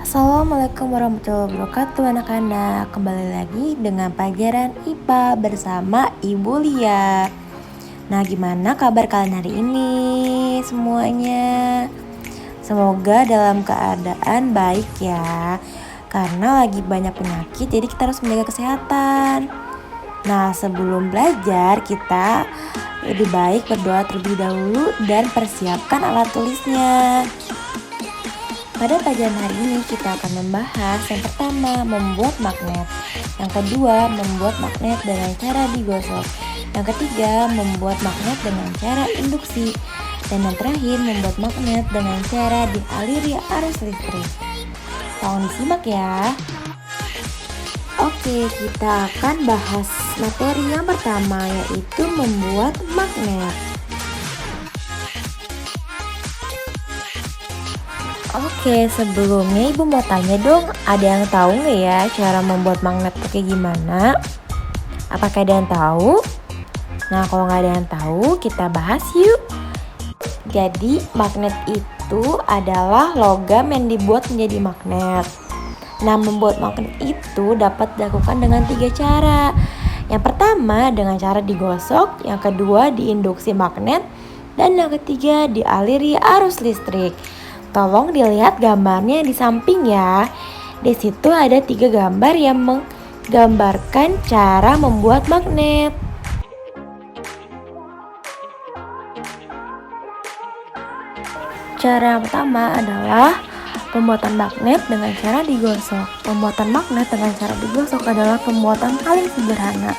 Assalamualaikum warahmatullahi wabarakatuh anak-anak. Kembali lagi dengan pelajaran IPA bersama Ibu Lia. Nah, gimana kabar kalian hari ini semuanya? Semoga dalam keadaan baik ya. Karena lagi banyak penyakit, jadi kita harus menjaga kesehatan. Nah, sebelum belajar kita lebih baik berdoa terlebih dahulu dan persiapkan alat tulisnya. Pada pelajaran hari ini kita akan membahas yang pertama, membuat magnet. Yang kedua, membuat magnet dengan cara digosok. Yang ketiga, membuat magnet dengan cara induksi. Dan yang terakhir, membuat magnet dengan cara dialiri arus listrik. Tolong disimak ya. Oke, kita akan bahas materi yang pertama, yaitu membuat magnet. Oke, sebelumnya Ibu mau tanya dong, ada yang tahu nggak ya cara membuat magnet kayak gimana? Apakah ada yang tahu? Nah, kalau nggak ada yang tahu, kita bahas yuk. Jadi, magnet itu adalah logam yang dibuat menjadi magnet. Nah, membuat magnet itu dapat dilakukan dengan 3 cara. Yang pertama, dengan cara digosok, yang kedua, diinduksi magnet, dan yang ketiga, dialiri arus listrik. Tolong dilihat gambarnya di samping ya. Di situ ada 3 gambar yang menggambarkan cara membuat magnet. Cara yang pertama adalah pembuatan magnet dengan cara digosok. Pembuatan magnet dengan cara digosok adalah pembuatan paling sederhana.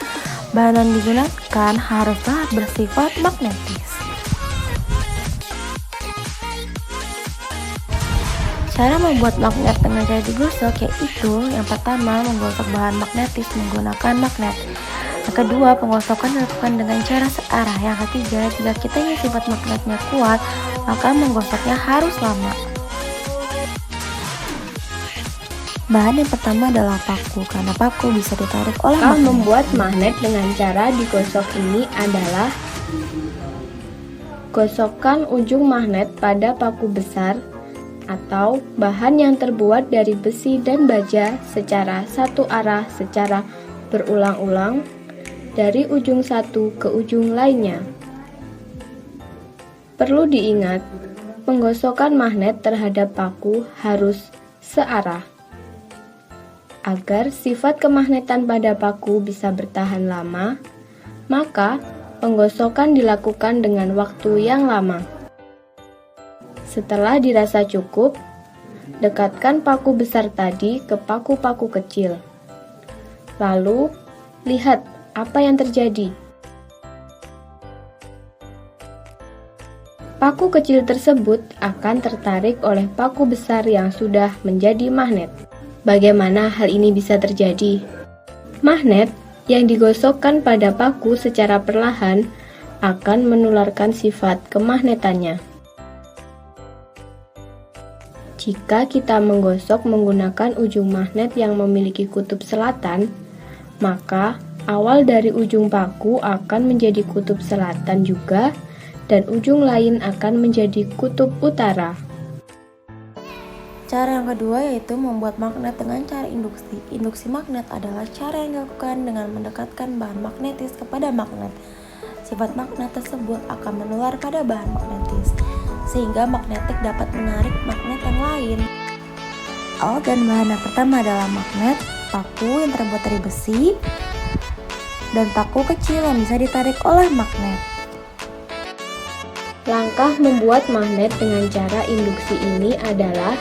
Bahan yang digunakan haruslah bersifat magnetis. Cara membuat magnet dengan cara digosok yaitu yang pertama, menggosok bahan magnetis menggunakan magnet. Yang kedua, penggosokan dilakukan dengan cara searah. Yang ketiga, jika kita ingin sifat magnetnya kuat, maka menggosoknya harus lama. Bahan yang pertama adalah paku, karena paku bisa ditarik oleh magnet. Membuat magnet dengan cara digosok ini adalah gosokkan ujung magnet pada paku besar atau bahan yang terbuat dari besi dan baja secara satu arah secara berulang-ulang dari ujung satu ke ujung lainnya. Perlu diingat, penggosokan magnet terhadap paku harus searah. Agar sifat kemagnetan pada paku bisa bertahan lama, maka penggosokan dilakukan dengan waktu yang lama. Setelah dirasa cukup, dekatkan paku besar tadi ke paku-paku kecil. Lalu, lihat apa yang terjadi. Paku kecil tersebut akan tertarik oleh paku besar yang sudah menjadi magnet. Bagaimana hal ini bisa terjadi? Magnet yang digosokkan pada paku secara perlahan akan menularkan sifat kemagnetannya. Jika kita menggosok menggunakan ujung magnet yang memiliki kutub selatan, maka awal dari ujung paku akan menjadi kutub selatan juga, dan ujung lain akan menjadi kutub utara. Cara yang kedua yaitu membuat magnet dengan cara induksi. Induksi magnet adalah cara yang dilakukan dengan mendekatkan bahan magnetis kepada magnet. Sifat magnet tersebut akan menular pada bahan magnetis, sehingga magnetik dapat menarik magnet yang lain. Alat dan bahan yang pertama adalah magnet, paku yang terbuat dari besi, dan paku kecil yang bisa ditarik oleh magnet. Langkah membuat magnet dengan cara induksi ini adalah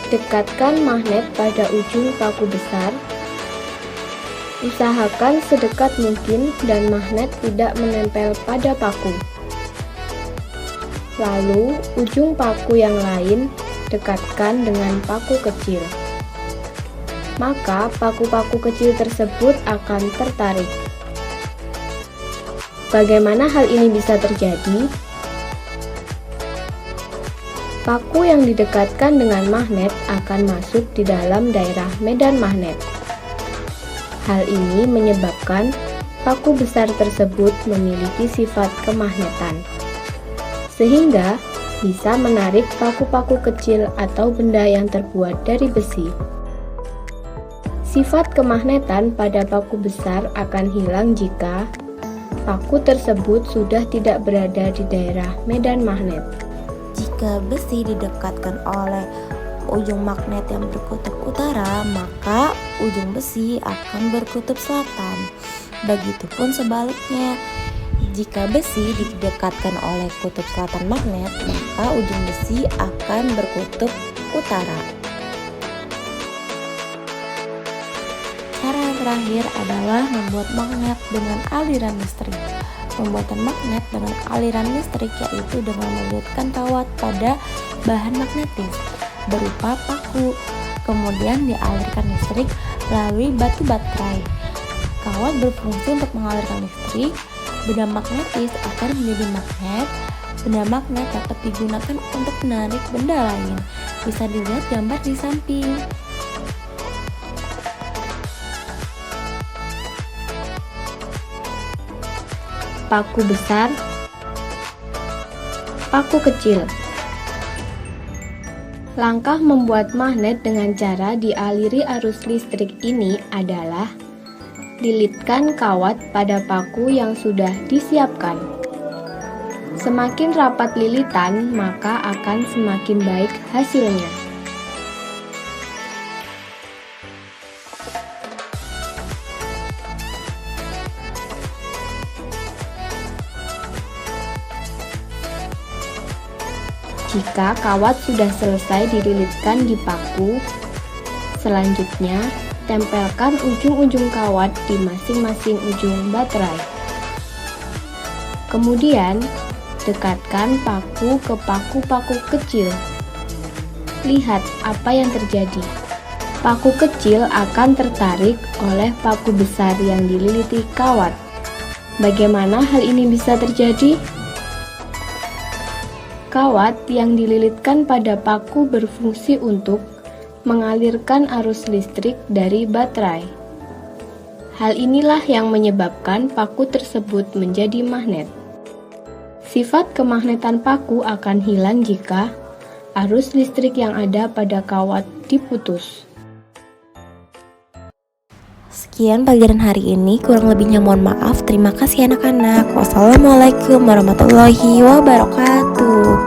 dekatkan magnet pada ujung paku besar. Usahakan sedekat mungkin dan magnet tidak menempel pada paku. Lalu, ujung paku yang lain dekatkan dengan paku kecil. Maka, paku-paku kecil tersebut akan tertarik. Bagaimana hal ini bisa terjadi? Paku yang didekatkan dengan magnet akan masuk di dalam daerah medan magnet. Hal ini menyebabkan paku besar tersebut memiliki sifat kemagnetan. Sehingga bisa menarik paku-paku kecil atau benda yang terbuat dari besi. Sifat kemagnetan pada paku besar akan hilang jika paku tersebut sudah tidak berada di daerah medan magnet. Jika besi didekatkan oleh ujung magnet yang berkutub utara, maka ujung besi akan berkutub selatan. Begitupun sebaliknya, jika besi didekatkan oleh kutub selatan magnet, maka ujung besi akan berkutub utara. Cara yang terakhir adalah membuat magnet dengan aliran listrik. Pembuatan magnet dengan aliran listrik yaitu dengan melilitkan kawat pada bahan magnetis berupa paku, kemudian dialirkan listrik melalui batu baterai. Kawat berfungsi untuk mengalirkan listrik, benda magnetis akan menjadi magnet. Benda magnet dapat digunakan untuk menarik benda lain. Bisa dilihat gambar di samping. Paku besar, paku kecil. Langkah membuat magnet dengan cara dialiri arus listrik ini adalah lilitkan kawat pada paku yang sudah disiapkan. Semakin rapat lilitan, maka akan semakin baik hasilnya. Jika kawat sudah selesai dililitkan di paku, selanjutnya tempelkan ujung-ujung kawat di masing-masing ujung baterai. Kemudian, dekatkan paku ke paku-paku kecil. Lihat apa yang terjadi. Paku kecil akan tertarik oleh paku besar yang dililiti kawat. Bagaimana hal ini bisa terjadi? Kawat yang dililitkan pada paku berfungsi untuk mengalirkan arus listrik dari baterai. Hal inilah yang menyebabkan paku tersebut menjadi magnet. Sifat kemagnetan paku akan hilang jika arus listrik yang ada pada kawat diputus. Sekian pelajaran hari ini, kurang lebihnya mohon maaf. Terima kasih anak-anak. Wassalamualaikum warahmatullahi wabarakatuh.